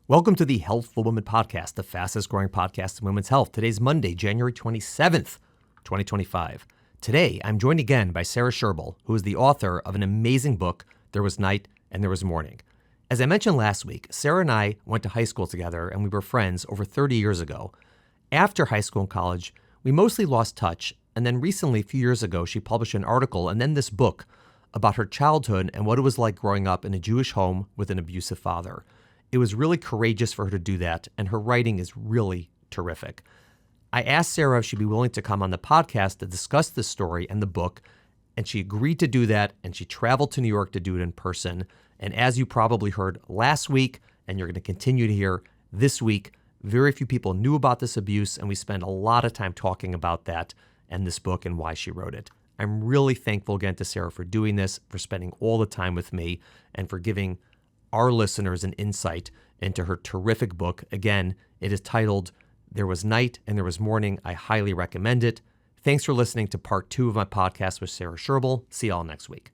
Welcome to the Healthful Woman podcast, the fastest growing podcast in women's health. Today's Monday, January 27th, 2025. Today, I'm joined again by Sara Sherbill, who is the author of an amazing book, There Was Night and There Was Morning. As I mentioned last week, Sara and I went to high school together and we were friends over 30 years ago. After high school and college, we mostly lost touch, and then recently, a few years ago, she published an article and then this book about her childhood and what it was like growing up in a Jewish home with an abusive father. It was really courageous for her to do that, and her writing is really terrific. I asked Sara if she'd be willing to come on the podcast to discuss this story and the book, and she agreed to do that, and she traveled to New York to do it in person. And as you probably heard last week, and you're going to continue to hear this week, very few people knew about this abuse, and we spent a lot of time talking about that and this book and why she wrote it. I'm really thankful again to Sara for doing this, for spending all the time with me, and for giving our listeners an insight into her terrific book. Again, it is titled There Was Night and There Was Morning. I highly recommend it. Thanks for listening to part 2 of my podcast with Sara Sherbill. See y'all next week.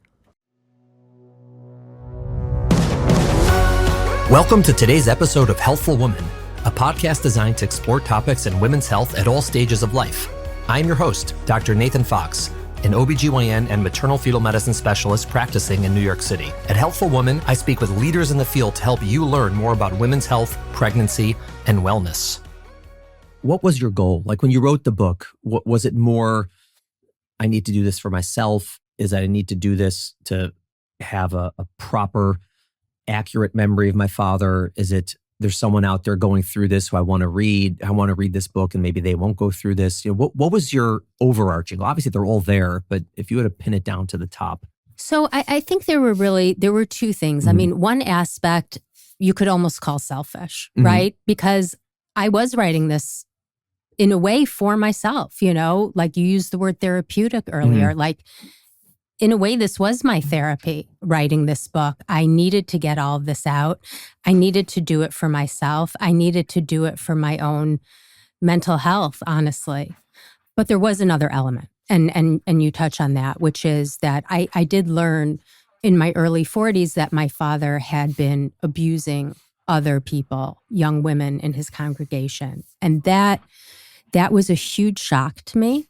Welcome to today's episode of Healthful Woman, a podcast designed to explore topics in women's health at all stages of life. I'm your host, Dr. Nathan Fox, an OBGYN and maternal fetal medicine specialist practicing in New York City. At Healthful Woman, I speak with leaders in the field to help you learn more about women's health, pregnancy, and wellness. What was your goal? Like when you wrote the book, was it more, I need to do this for myself? Is that I need to do this to have a proper, accurate memory of my father? Is it, there's someone out there going through this who I want to read this book and maybe they won't go through this. What was your overarching? Obviously they're all there, but if you had to pin it down to the top. So I think there were two things. Mm-hmm. I mean, one aspect you could almost call selfish, mm-hmm. right? Because I was writing this in a way for myself, like you used the word therapeutic earlier, mm-hmm. like in a way, this was my therapy, writing this book. I needed to get all of this out. I needed to do it for myself. I needed to do it for my own mental health, honestly. But there was another element, and you touch on that, which is that I did learn in my early 40s that my father had been abusing other people, young women in his congregation. And that was a huge shock to me.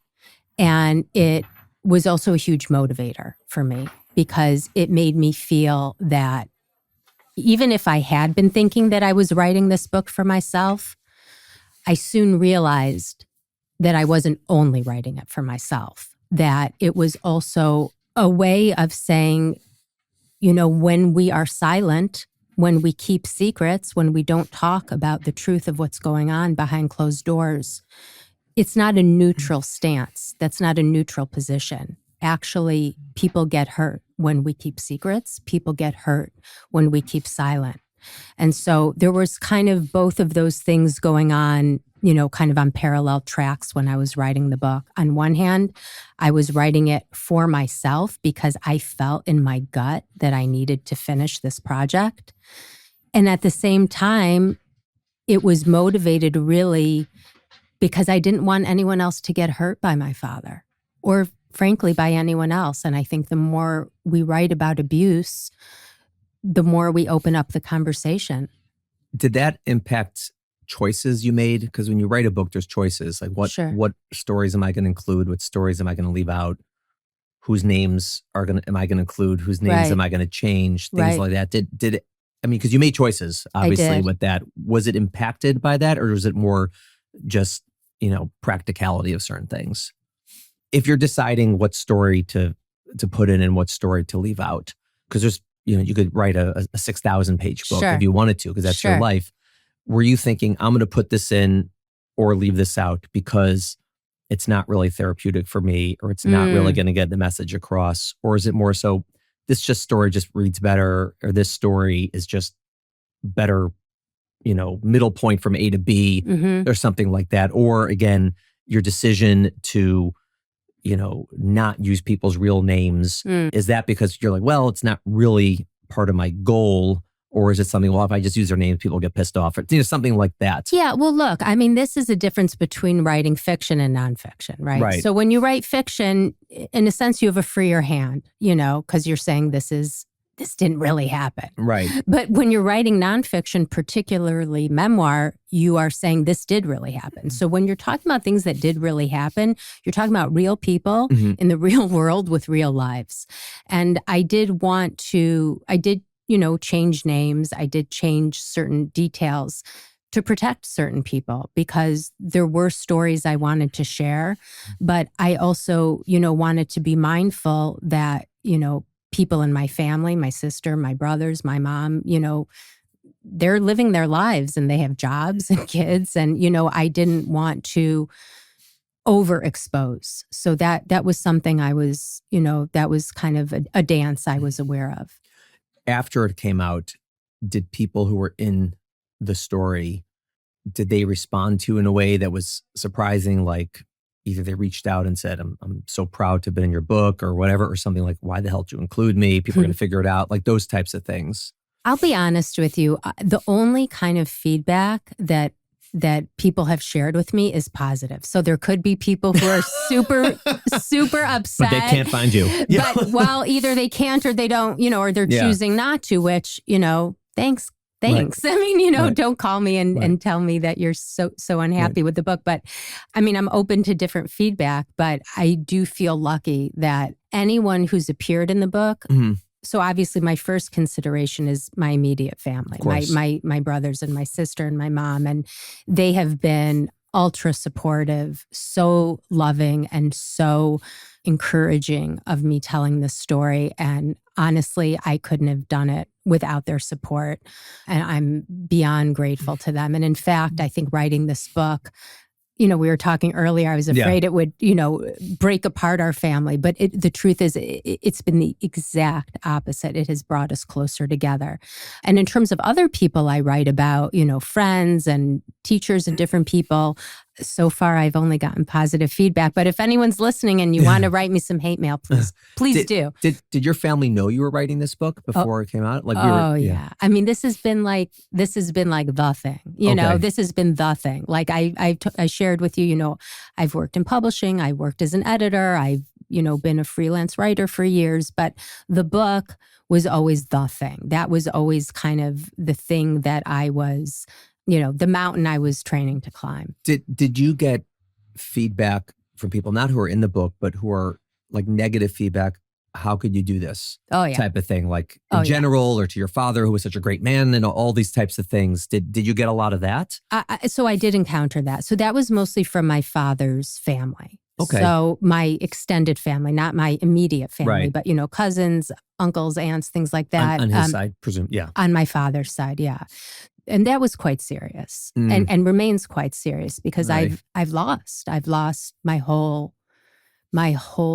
And it was also a huge motivator for me because it made me feel that even if I had been thinking that I was writing this book for myself, I soon realized that I wasn't only writing it for myself, that it was also a way of saying, when we are silent, when we keep secrets, when we don't talk about the truth of what's going on behind closed doors, it's not a neutral stance. That's not a neutral position. Actually, people get hurt when we keep secrets. People get hurt when we keep silent. And so there was kind of both of those things going on, kind of on parallel tracks when I was writing the book. On one hand, I was writing it for myself because I felt in my gut that I needed to finish this project. And at the same time, it was motivated really because I didn't want anyone else to get hurt by my father or frankly by anyone else. And I think the more we write about abuse, the more we open up the conversation. Did that impact choices you made? Because when you write a book, there's choices. Like what stories am I going to include? What stories am I going to leave out? Whose names am I going to include? Whose names am I going to change? Things like that. Did it, because you made choices, obviously, with that. Was it impacted by that, or was it more just, practicality of certain things? If you're deciding what story to put in and what story to leave out, because there's, you could write a 6,000 page book if you wanted to, because that's your life. Were you thinking, I'm going to put this in or leave this out because it's not really therapeutic for me, or it's not really going to get the message across? Or is it more so, this story just reads better, or this story is just better, middle point from A to B, or something like that? Or again, your decision to, not use people's real names, is that because you're like, well, it's not really part of my goal? Or is it something, well, if I just use their names, people get pissed off, or something like that? Yeah, well, look, this is a difference between writing fiction and nonfiction, right? So when you write fiction, in a sense, you have a freer hand, because you're saying this is this didn't really happen. Right. But when you're writing nonfiction, particularly memoir, you are saying this did really happen. So when you're talking about things that did really happen, you're talking about real people in the real world with real lives. And I did, change names. I did change certain details to protect certain people because there were stories I wanted to share. But I also, wanted to be mindful that, people in my family, my sister, my brothers, my mom, they're living their lives and they have jobs and kids. And, I didn't want to overexpose. So that was something I was, that was kind of a dance I was aware of. After it came out, did people who were in the story, did they respond to in a way that was surprising? Like either they reached out and said, I'm so proud to have been in your book or whatever, or something like, why the hell did you include me? People are going to figure it out. Like those types of things. I'll be honest with you. The only kind of feedback that people have shared with me is positive. So there could be people who are super, super upset. But they can't find you. But either they can't or they don't, or they're choosing not to, which, thanks. Right. I mean, don't call me and tell me that you're so unhappy with the book. But I mean, I'm open to different feedback, but I do feel lucky that anyone who's appeared in the book. So obviously my first consideration is my immediate family, my brothers and my sister and my mom. And they have been ultra supportive, so loving and so encouraging of me telling this story. And honestly, I couldn't have done it without their support. And I'm beyond grateful to them. And in fact, I think writing this book, we were talking earlier, I was afraid it would, break apart our family. But the truth is, it's been the exact opposite. It has brought us closer together. And in terms of other people I write about, friends and teachers and different people, so far I've only gotten positive feedback. But if anyone's listening and you want to write me some hate mail, please do. Did your family know you were writing this book before it came out? Like I mean, this has been like the thing. This has been the thing. Like I shared with you, I've worked in publishing, I worked as an editor, I've been a freelance writer for years, but the book was always the thing. That was always kind of the thing that I was, the mountain I was training to climb. Did you get feedback from people, not who are in the book, but who are like negative feedback? How could you do this? Type of thing, like in general, or to your father, who was such a great man, and all these types of things. Did you get a lot of that? So I did encounter that. So that was mostly from my father's family. Okay. So my extended family, not my immediate family, but, cousins, uncles, aunts, things like that. On his side, presume, yeah. On my father's side, yeah. And that was quite serious and remains quite serious because I've lost my whole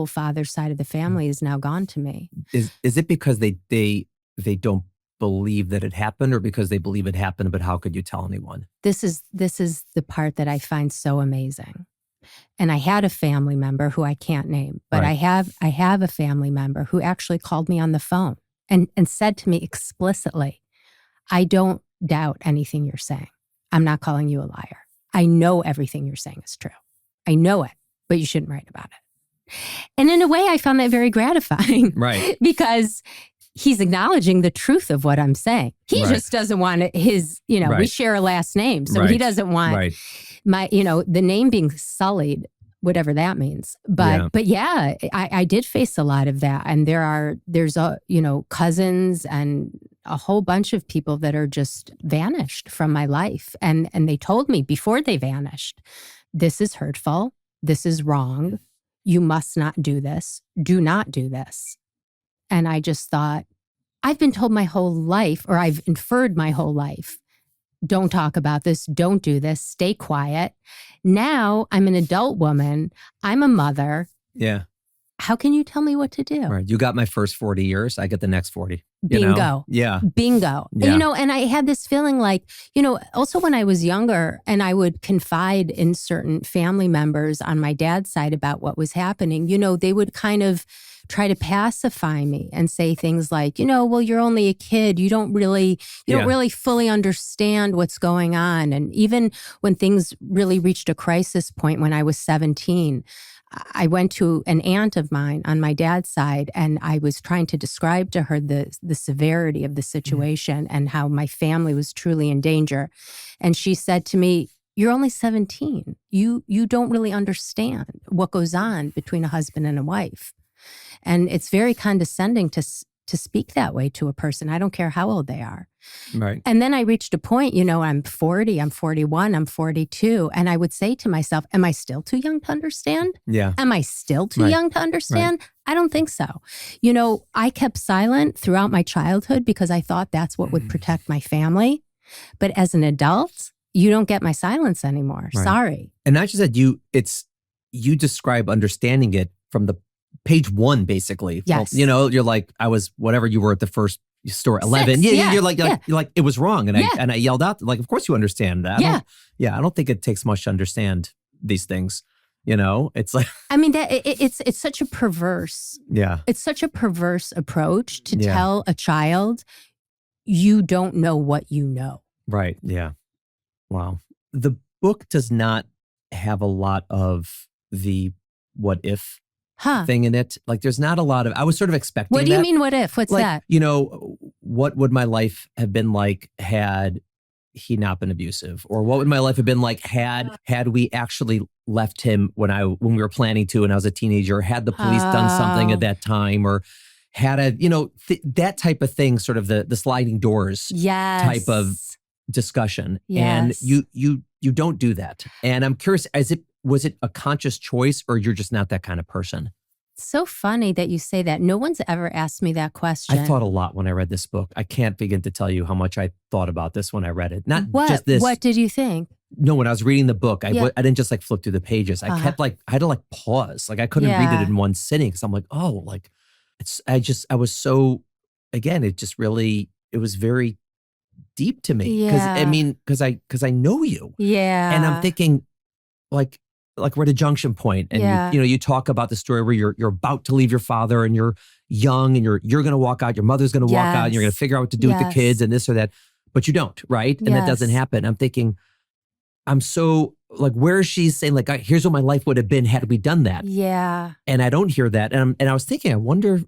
father's side of the family is now gone to me. Is it because they don't believe that it happened, or because they believe it happened, but how could you tell anyone? This is the part that I find so amazing. And I had a family member who I can't name, but I have a family member who actually called me on the phone and said to me explicitly, I don't doubt anything you're saying. I'm not calling you a liar. I know everything you're saying is true. I know it, but you shouldn't write about it. And in a way, I found that very gratifying. Right. Because he's acknowledging the truth of what I'm saying. He just doesn't want his, we share a last name. So he doesn't want my, the name being sullied, whatever that means. But I did face a lot of that. And there's cousins and a whole bunch of people that are just vanished from my life. And they told me before they vanished, this is hurtful. This is wrong. You must not do this. Do not do this. And I just thought, I've been told my whole life, or I've inferred my whole life, don't talk about this, don't do this, stay quiet. Now I'm an adult woman. I'm a mother. Yeah. How can you tell me what to do? Right. You got my first 40 years. I get the next 40. Bingo. Yeah. Bingo. Yeah. And I had this feeling like, also when I was younger and I would confide in certain family members on my dad's side about what was happening, they would kind of try to pacify me and say things like, well, you're only a kid. You don't really fully understand what's going on. And even when things really reached a crisis point when I was 17, I went to an aunt of mine on my dad's side, and I was trying to describe to her the severity of the situation and how my family was truly in danger. And she said to me, "You're only 17. You don't really understand what goes on between a husband and a wife." And it's very condescending to speak that way to a person. I don't care how old they are. Right. And then I reached a point, I'm 40, I'm 41, I'm 42. And I would say to myself, am I still too young to understand? Yeah. Am I still too young to understand? I don't think so. I kept silent throughout my childhood because I thought that's what would protect my family. But as an adult, you don't get my silence anymore. Right. Sorry. And not just that, you describe understanding it from the page 1, basically. Yes. Well, you're like, I was whatever you were at the first store, 11. 6, You're like it was wrong. And Yeah. I yelled out, like, of course you understand that. I don't think it takes much to understand these things. It's like, I mean, it's such a perverse. Yeah. It's such a perverse approach to tell a child, you don't know what you know. Right. Yeah. Wow. The book does not have a lot of the what if thing in it. Like, there's not a lot of, I was sort of expecting What do you mean, what if? What's that? What would my life have been like had he not been abusive? Or what would my life have been like had we actually left him when we were planning to, and I was a teenager, had the police done something at that time, or had that type of thing, sort of the sliding doors type of discussion. Yes. And you don't do that. And I'm curious, was it a conscious choice, or you're just not that kind of person? So funny that you say that. No one's ever asked me that question. I thought a lot when I read this book. I can't begin to tell you how much I thought about this when I read it. Not just this. What did you think? No, when I was reading the book, I didn't just like flip through the pages. I kept I had to pause. Like, I couldn't read it in one sitting because I'm like, oh, like I was so, again, it was very deep to me. Because I know you. Yeah. And I'm thinking, like we're at a junction point, and you talk about the story where you're about to leave your father, and you're young, and you're going to walk out, your mother's going to walk out, and you're going to figure out what to do with the kids and this or that, but you don't, right? And that doesn't happen. I'm thinking, I'm so like, where she's saying like, here's what my life would have been had we done that. Yeah. And I don't hear that. And I was thinking, I wonder if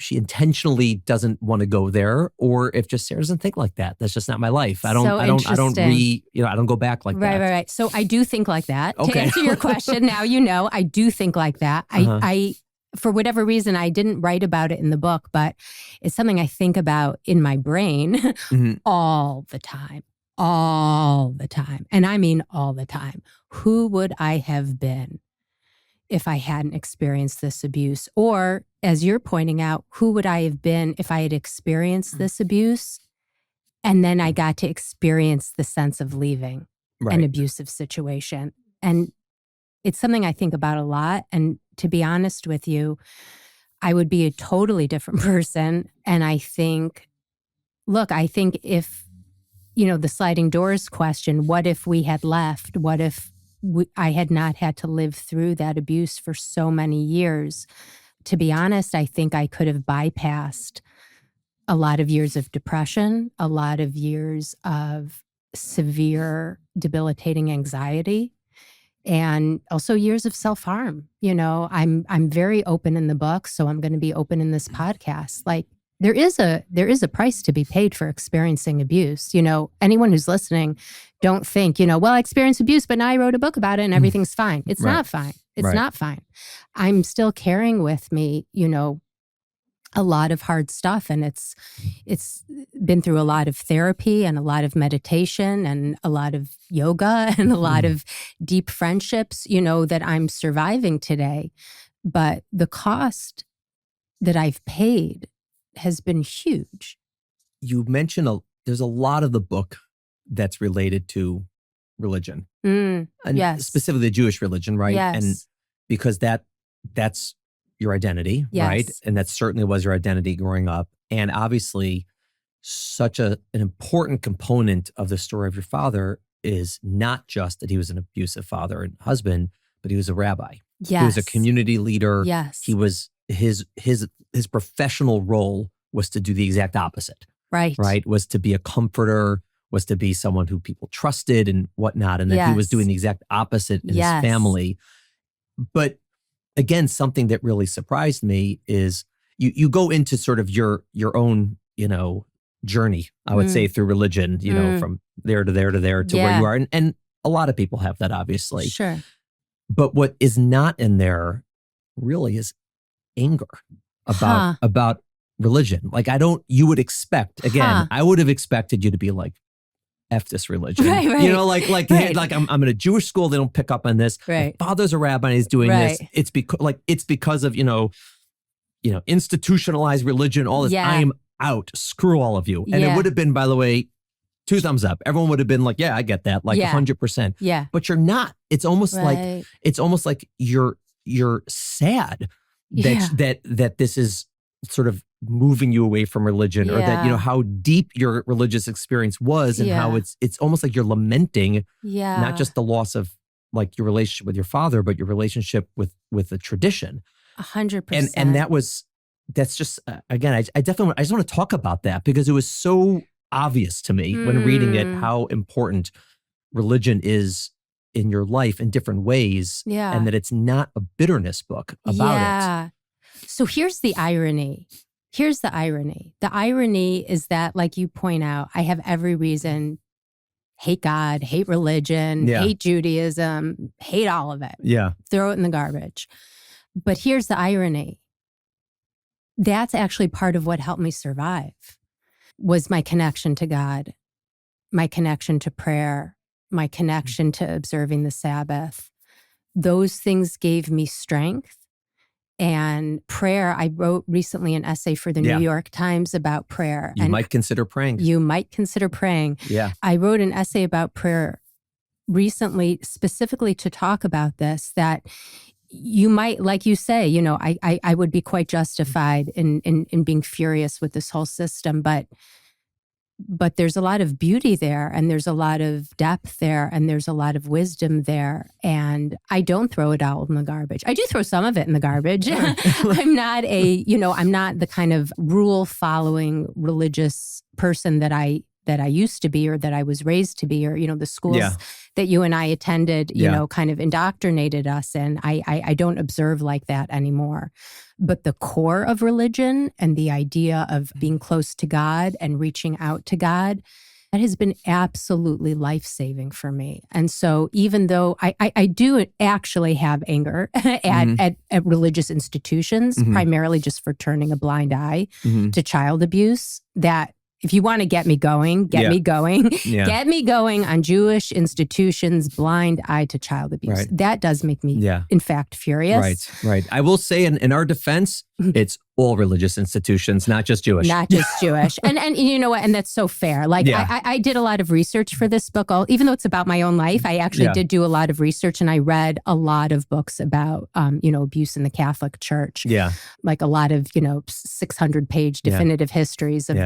she intentionally doesn't want to go there, or if just Sarah doesn't think like that. That's just not my life. I don't go back like that. Right. So I do think like that. Okay. To answer your question, now I do think like that. I for whatever reason, I didn't write about it in the book, but it's something I think about in my brain all the time. All the time. And I mean all the time. Who would I have been if I hadn't experienced this abuse? Or, as you're pointing out, who would I have been if I had experienced this abuse and then I got to experience the sense of leaving an abusive situation? And it's something I think about a lot. And to be honest with you, I would be a totally different person. And I think if, the sliding doors question, what if we had left? What if I had not had to live through that abuse for so many years? To be honest, I think I could have bypassed a lot of years of depression, a lot of years of severe, debilitating anxiety, and also years of self-harm. I'm very open in the book, so I'm going to be open in this podcast. Like, there is a price to be paid for experiencing abuse. Anyone who's listening, don't think, well, I experienced abuse, but now I wrote a book about it and everything's fine. It's not fine. It's not fine. I'm still carrying with me, a lot of hard stuff. And it's been through a lot of therapy and a lot of meditation and a lot of yoga and a lot of deep friendships, that I'm surviving today. But the cost that I've paid has been huge. You mentioned there's a lot of the book that's related to religion. And specifically the Jewish religion, right? Yes. And because that's your identity, right? And that certainly was your identity growing up. And obviously, such an important component of the story of your father is not just that he was an abusive father and husband, but he was a rabbi. Yes. He was a community leader. Yes. He was his professional role was to do the exact opposite. Right? Was to be a comforter, was to be someone who people trusted and whatnot, and that he was doing the exact opposite in his family. But again, something that really surprised me is you go into sort of your own, journey, I would say, through religion, from there to there to there to where you are. And a lot of people have that, obviously. Sure. But what is not in there really is anger about religion. Like you would expect, again, I would have expected you to be like, F this religion. Right. Hey, I'm in a Jewish school, they don't pick up on this. Right. My father's a rabbi and he's doing this. It's because of, institutionalized religion, all this. I am out. Screw all of you. And it would have been, by the way, 2 thumbs up. Everyone would have been like, yeah, I get that. 100%. Yeah. But you're not. It's almost like you're sad that this is sort of moving you away from religion, or that how deep your religious experience was, and how it's almost like you're lamenting not just the loss of like your relationship with your father, but your relationship with the tradition. 100%. And that's just again, I just want to talk about that because it was so obvious to me when reading it how important religion is in your life in different ways, and that it's not a bitterness book about it. So here's the irony. The irony is that, like you point out, I have every reason hate God, hate religion, hate Judaism, hate all of it. Yeah. Throw it in the garbage. But here's the irony. That's actually part of what helped me survive, was my connection to God, my connection to prayer, my connection to observing the Sabbath. Those things gave me strength. And prayer, I wrote recently an essay for the New York Times about prayer. You might consider praying. Yeah. I wrote an essay about prayer recently, specifically to talk about this, that you might, like you say, I would be quite justified in being furious with this whole system, but there's a lot of beauty there, and there's a lot of depth there, and there's a lot of wisdom there. And I don't throw it all in the garbage. I do throw some of it in the garbage. I'm not I'm not the kind of rule following religious person that I used to be, or that I was raised to be, or, the schools that you and I attended, kind of indoctrinated us in. I don't observe like that anymore. But the core of religion and the idea of being close to God and reaching out to God, that has been absolutely life-saving for me. And so even though I do actually have anger at religious institutions, primarily just for turning a blind eye to child abuse, that if you want to get me going, get me going on Jewish institutions, blind eye to child abuse. Right. That does make me, in fact, furious. Right. I will say in our defense, it's all religious institutions, not just Jewish. And you know what? And that's so fair. Like I did a lot of research for this book. Even though it's about my own life, I actually did do a lot of research, and I read a lot of books about, abuse in the Catholic Church. Yeah. Like a lot of, 600-page definitive histories of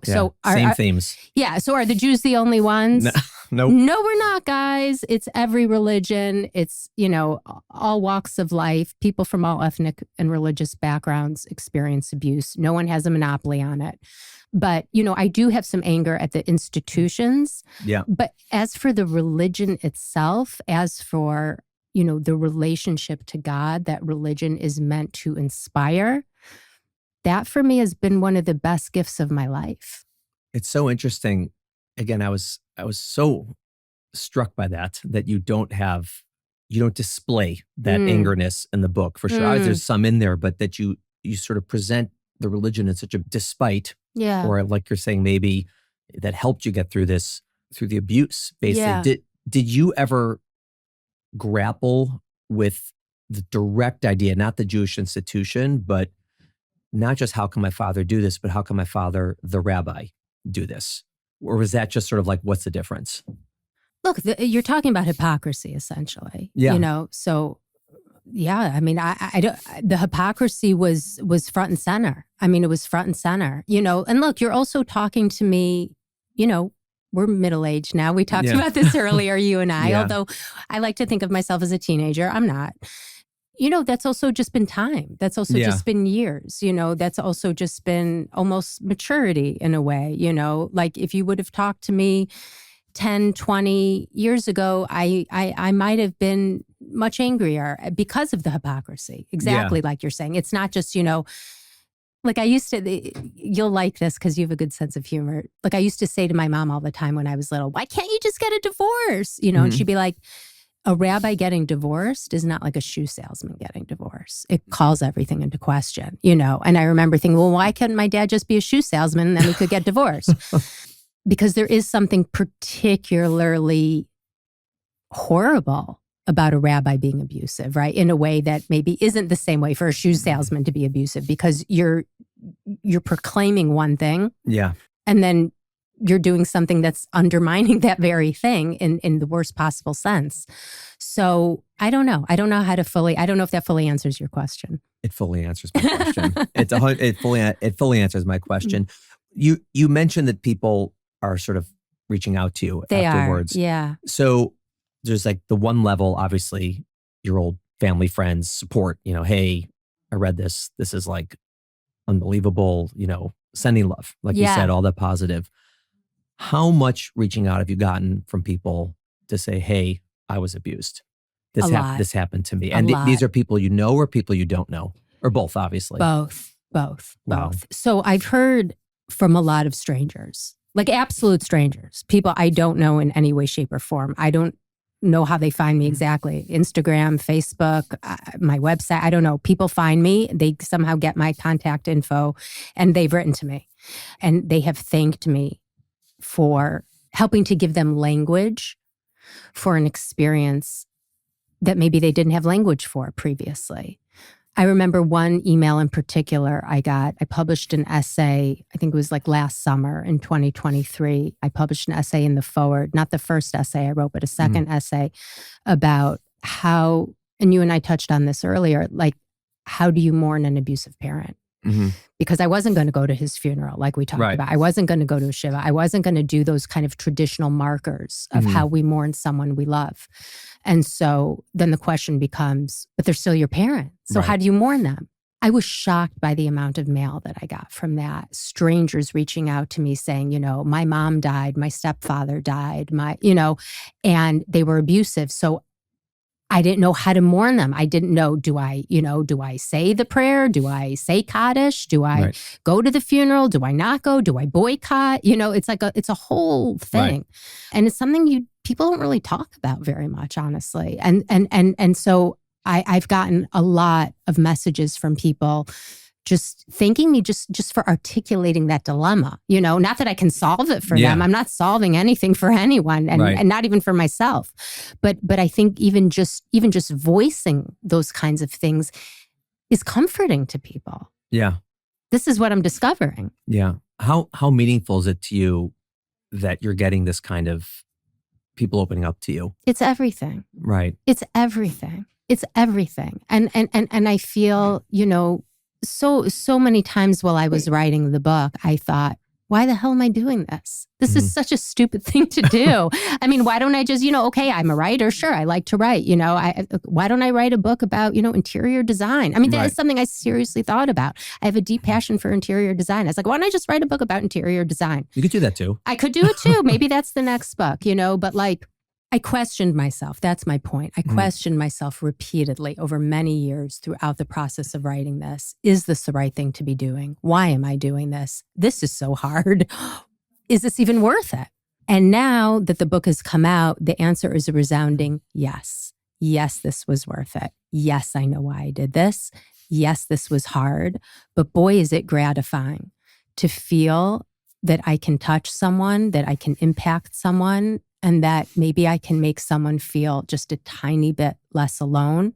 so same themes. Yeah. So are the Jews the only ones? No, we're not, guys. It's every religion. It's, all walks of life. People from all ethnic and religious backgrounds experience abuse. No one has a monopoly on it. But, I do have some anger at the institutions. Yeah. But as for the religion itself, as for, the relationship to God that religion is meant to inspire, that for me has been one of the best gifts of my life. It's so interesting. Again, I was so struck by that you don't display that angerness in the book. For sure, there's some in there, but that you sort of present the religion in such a despite, or like you're saying, maybe that helped you get through the abuse, basically. Yeah. Did you ever grapple with the direct idea, not the Jewish institution, but not just how can my father do this, but how can my father, the rabbi, do this? Or was that just sort of like, what's the difference? Look, you're talking about hypocrisy, essentially. Yeah. So, yeah, I mean, I don't, the hypocrisy was front and center. I mean, it was front and center, and look, you're also talking to me, we're middle-aged now. We talked about this earlier, you and I, although I like to think of myself as a teenager. I'm not. That's also just been time. That's also just been years, that's also just been almost maturity in a way, like if you would have talked to me 10, 20 years ago, I might have been much angrier because of the hypocrisy. Exactly like you're saying. It's not just, like I used to, you'll like this because you have a good sense of humor. Like I used to say to my mom all the time when I was little, why can't you just get a divorce? And she'd be like, a rabbi getting divorced is not like a shoe salesman getting divorced. It calls everything into question, And I remember thinking, well, why couldn't my dad just be a shoe salesman and then we could get divorced? Because there is something particularly horrible about a rabbi being abusive, right? In a way that maybe isn't the same way for a shoe salesman to be abusive, because you're proclaiming one thing. Yeah. And then you're doing something that's undermining that very thing in the worst possible sense. So I don't know. I don't know if that fully answers your question. It fully answers my question. It fully answers my question. You mentioned that people are sort of reaching out to you afterwards. Yeah. So there's like the one level, obviously, your old family, friends, support, hey, I read this. This is like unbelievable, sending love. Like you said, all that positive. How much reaching out have you gotten from people to say, hey, I was abused? This happened to me. And these are people you know or people you don't know? Or both, obviously? Both. Wow. So I've heard from a lot of strangers, like absolute strangers, people I don't know in any way, shape, or form. I don't know how they find me exactly. Instagram, Facebook, my website, I don't know. People find me, they somehow get my contact info, and they've written to me. And they have thanked me for helping to give them language for an experience that maybe they didn't have language for previously. I remember one email in particular I got. I published an essay, I think it was like last summer in 2023. I published an essay in the forward, not the first essay I wrote, but a second essay about how, and you and I touched on this earlier, like how do you mourn an abusive parent? Because I wasn't going to go to his funeral like we talked about. I wasn't going to go to a Shiva. I wasn't going to do those kind of traditional markers of how we mourn someone we love. And so then the question becomes, but they're still your parent. So how do you mourn them? I was shocked by the amount of mail that I got from that. Strangers reaching out to me saying, my mom died, my stepfather died, and they were abusive. So I didn't know how to mourn them. I didn't know, do I say the prayer? Do I say Kaddish? Do I go to the funeral? Do I not go? Do I boycott? It's a whole thing. And it's something people don't really talk about very much, honestly. And so I've gotten a lot of messages from people just thanking me just for articulating that dilemma, not that I can solve it for them. I'm not solving anything for anyone and not even for myself. But I think even just voicing those kinds of things is comforting to people. Yeah. This is what I'm discovering. Yeah. How meaningful is it to you that you're getting this kind of people opening up to you? It's everything. Right. It's everything. It's everything. And I feel, so many times while I was writing the book, I thought, why the hell am I doing this? This is such a stupid thing to do. I mean, why don't I just, okay, I'm a writer. Sure, I like to write. Why don't I write a book about, interior design? I mean, that is something I seriously thought about. I have a deep passion for interior design. I was like, why don't I just write a book about interior design? You could do that too. I could do it too. Maybe that's the next book, but like, I questioned myself. That's my point. I questioned myself repeatedly over many years throughout the process of writing this. Is this the right thing to be doing? Why am I doing this? This is so hard. Is this even worth it? And now that the book has come out, the answer is a resounding yes. Yes, this was worth it. Yes, I know why I did this. Yes, this was hard. But boy, is it gratifying to feel that I can touch someone, that I can impact someone, and that maybe I can make someone feel just a tiny bit less alone,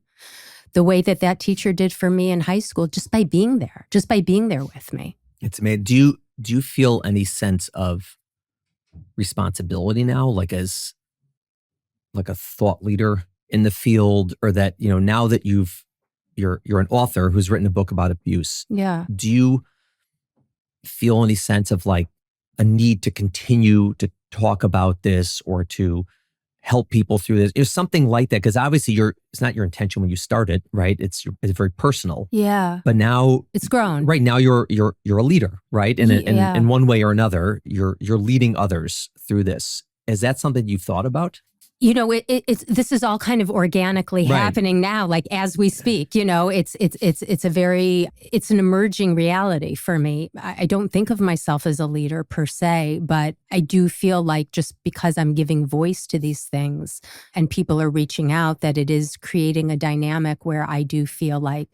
the way that teacher did for me in high school, just by being there with me. It's amazing. Do you feel any sense of responsibility now, like as like a thought leader in the field, or that, now that you're an author who's written a book about abuse? Yeah. Do you feel any sense of like a need to continue to talk about this, or to help people through this? It was something like that, because obviously it's not your intention when you started, right? It's very personal. Yeah. But now it's grown. Right now you're a leader, right? And Yeah. in one way or another, you're leading others through this. Is that something you thought about? You know, this is all kind of organically Right. happening now, like as we speak. You know, it's an emerging reality for me. I don't think of myself as a leader per se, but I do feel like just because I'm giving voice to these things and people are reaching out, that it is creating a dynamic where I do feel like,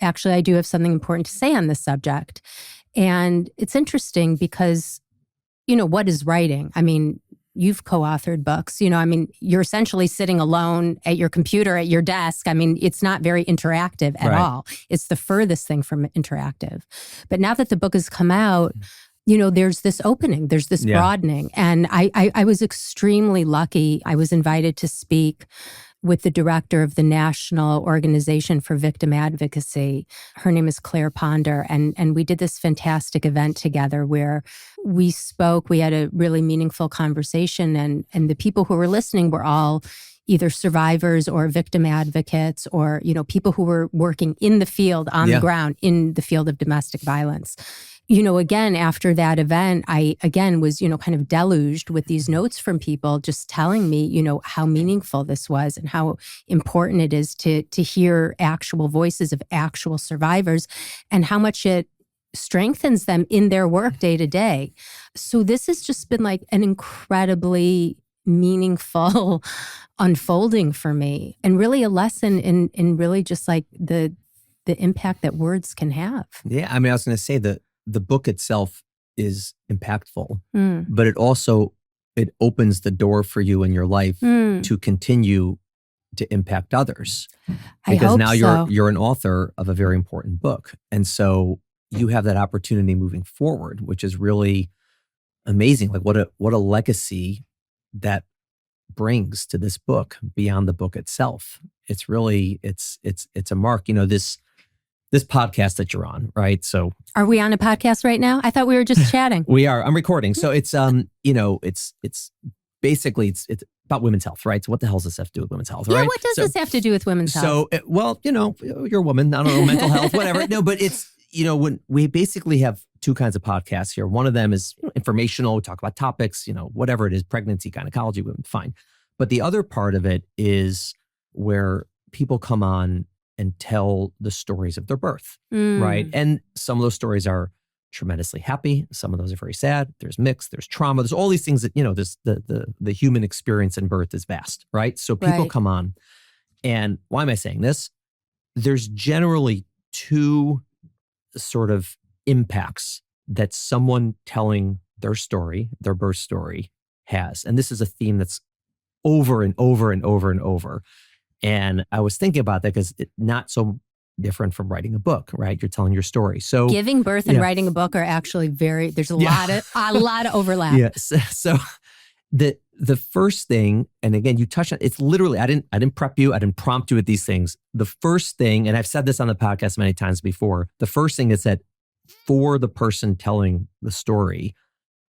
actually, I do have something important to say on this subject. And it's interesting because, you know, what is writing? I mean, you've co-authored books, you know, I mean, you're essentially sitting alone at your computer, at your desk. I mean, it's not very interactive at all. It's the furthest thing from interactive. But now that the book has come out, you know, there's this opening, there's this broadening. And I was extremely lucky. I was invited to speak with the director of the National Organization for Victim Advocacy. Her name is Claire Ponder. And we did this fantastic event together where we spoke. We had a really meaningful conversation. And the people who were listening were all either survivors or victim advocates, or, you know, people who were working in the field, on the ground, in the field of domestic violence. You know, again, after that event, I, again, was, you know, kind of deluged with these notes from people just telling me, you know, how meaningful this was and how important it is to hear actual voices of actual survivors and how much it strengthens them in their work day to day. So this has just been like an incredibly meaningful unfolding for me, and really a lesson in really just like the impact that words can have. Yeah, I mean, I was going to say that the book itself is impactful, but it opens the door for you in your life to continue to impact others. Because now you're an author of a very important book. And so you have that opportunity moving forward, which is really amazing. Like what a legacy that brings to this book beyond the book itself. It's really, it's a mark, you know, this podcast that you're on, right? So are we on a podcast right now? I thought we were just chatting. We are. I'm recording. So it's you know, it's basically it's about women's health, right? So what the hell does this have to do with women's health, right? Yeah, what does this have to do with women's health? So well, you know, you're a woman, I don't know, mental health, whatever. No, but it's, you know, when we basically have two kinds of podcasts here. One of them is, you know, informational, we talk about topics, you know, whatever it is, pregnancy, gynecology, women, fine. But the other part of it is where people come on and tell the stories of their birth, right? And some of those stories are tremendously happy. Some of those are very sad. There's mixed, there's trauma. There's all these things that, you know, the human experience in birth is vast, right? So people come on, and why am I saying this? There's generally two sort of impacts that someone telling their story, their birth story, has. And this is a theme that's over and over and over and over. And I was thinking about that because it's not so different from writing a book, right? You're telling your story. So giving birth and writing a book are actually there's a lot of overlap. Yeah. So the first thing, and again, you touched on, it's literally, I didn't prep you, I didn't prompt you with these things. The first thing, and I've said this on the podcast many times before, the first thing is that for the person telling the story,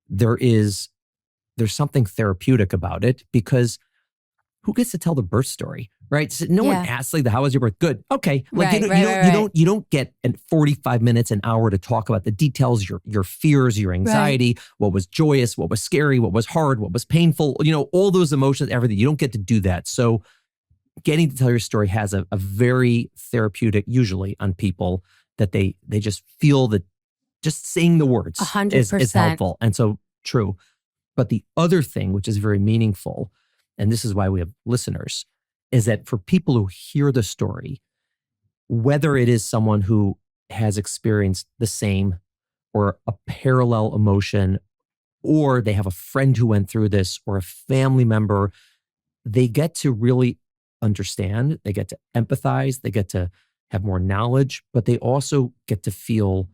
there's something therapeutic about it, because who gets to tell the birth story, right? So no one asks, like, how was your birth? Good. Okay. Like you don't get 45 minutes, an hour to talk about the details, your fears, your anxiety, what was joyous, what was scary, what was hard, what was painful, you know, all those emotions, everything. You don't get to do that. So getting to tell your story has a very therapeutic, usually, on people, that they just feel that just saying the words 100% is helpful. And so true. But the other thing, which is very meaningful, and this is why we have listeners, is that for people who hear the story, whether it is someone who has experienced the same or a parallel emotion, or they have a friend who went through this, or a family member, they get to really understand, they get to empathize, they get to have more knowledge, but they also get to feel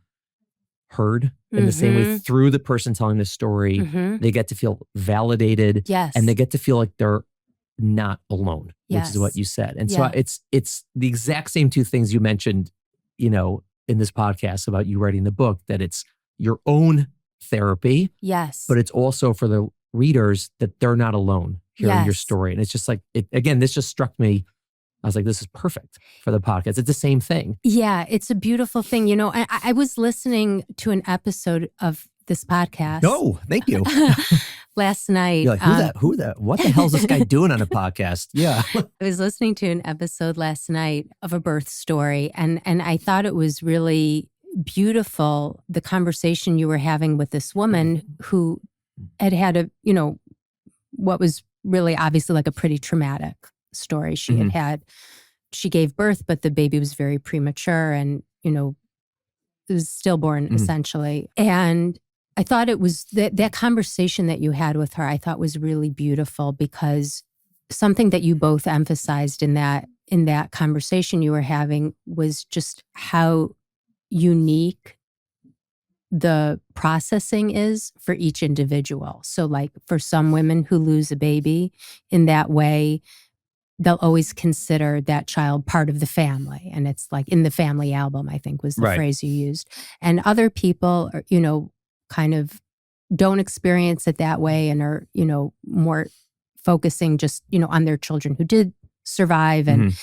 heard in the same way through the person telling the story. They get to feel validated, and they get to feel like they're not alone, which is what you said. And so it's the exact same two things you mentioned, you know, in this podcast about you writing the book, that it's your own therapy, but it's also for the readers that they're not alone hearing your Yes. story. And it's just like, this just struck me. I was like, this is perfect for the podcast. It's the same thing. Yeah, it's a beautiful thing. You know, I was listening to an episode of this podcast. No, thank you. Last night. You're like, what the hell is this guy doing on a podcast? Yeah. I was listening to an episode last night of a birth story, and I thought it was really beautiful, the conversation you were having with this woman who had a, what was really obviously like a pretty traumatic story. She gave birth, but the baby was very premature and, it was stillborn essentially. And I thought it was that conversation that you had with her, I thought was really beautiful, because something that you both emphasized in that conversation you were having was just how unique the processing is for each individual. So like for some women who lose a baby in that way, they'll always consider that child part of the family. And it's like in the family album, I think was the phrase you used. And other people are, kind of don't experience it that way and are, more focusing just, on their children who did survive. And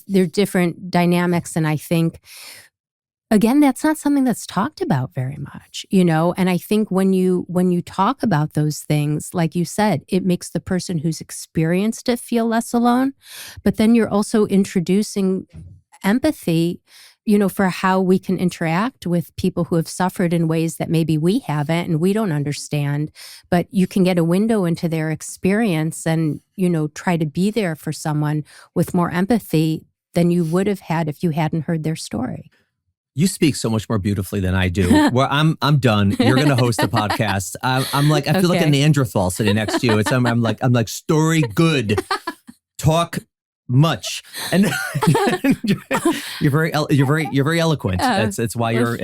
they're different dynamics. And I think, again, that's not something that's talked about very much, And I think when you talk about those things, like you said, it makes the person who's experienced it feel less alone. But then you're also introducing empathy, for how we can interact with people who have suffered in ways that maybe we haven't and we don't understand. But you can get a window into their experience and, try to be there for someone with more empathy than you would have had if you hadn't heard their story. You speak so much more beautifully than I do. Well, I'm done. You're going to host the podcast. I'm like, I feel like a Neanderthal sitting next to you. I'm like story good, talk much, and you're very eloquent. It's why you're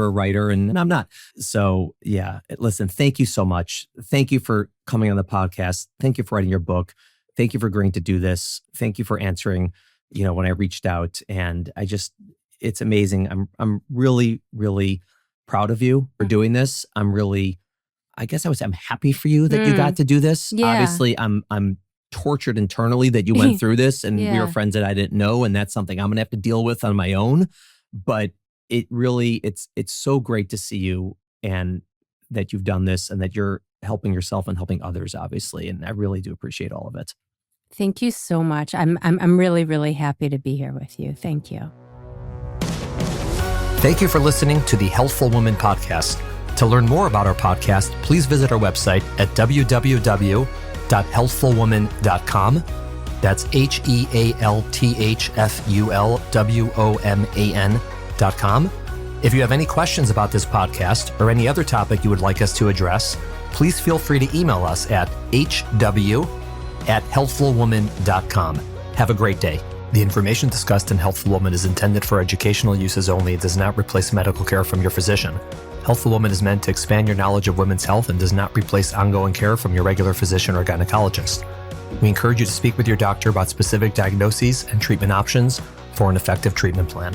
a writer, and I'm not. So yeah, listen. Thank you so much. Thank you for coming on the podcast. Thank you for writing your book. Thank you for agreeing to do this. Thank you for answering. When I reached out, and it's amazing. I'm really, really proud of you for doing this. I'm happy for you that you got to do this. Yeah. Obviously, I'm tortured internally that you went through this, and we were friends that I didn't know, and that's something I'm going to have to deal with on my own. But it really, it's so great to see you, and that you've done this, and that you're helping yourself and helping others, obviously. And I really do appreciate all of it. Thank you so much. I'm really, really happy to be here with you. Thank you. Thank you for listening to the Healthful Woman podcast. To learn more about our podcast, please visit our website at www.healthfulwoman.com. That's HEALTHFULWOMAN.com. If you have any questions about this podcast or any other topic you would like us to address, please feel free to email us at hw@healthfulwoman.com. Have a great day. The information discussed in Healthful Woman is intended for educational uses only and does not replace medical care from your physician. Healthful Woman is meant to expand your knowledge of women's health and does not replace ongoing care from your regular physician or gynecologist. We encourage you to speak with your doctor about specific diagnoses and treatment options for an effective treatment plan.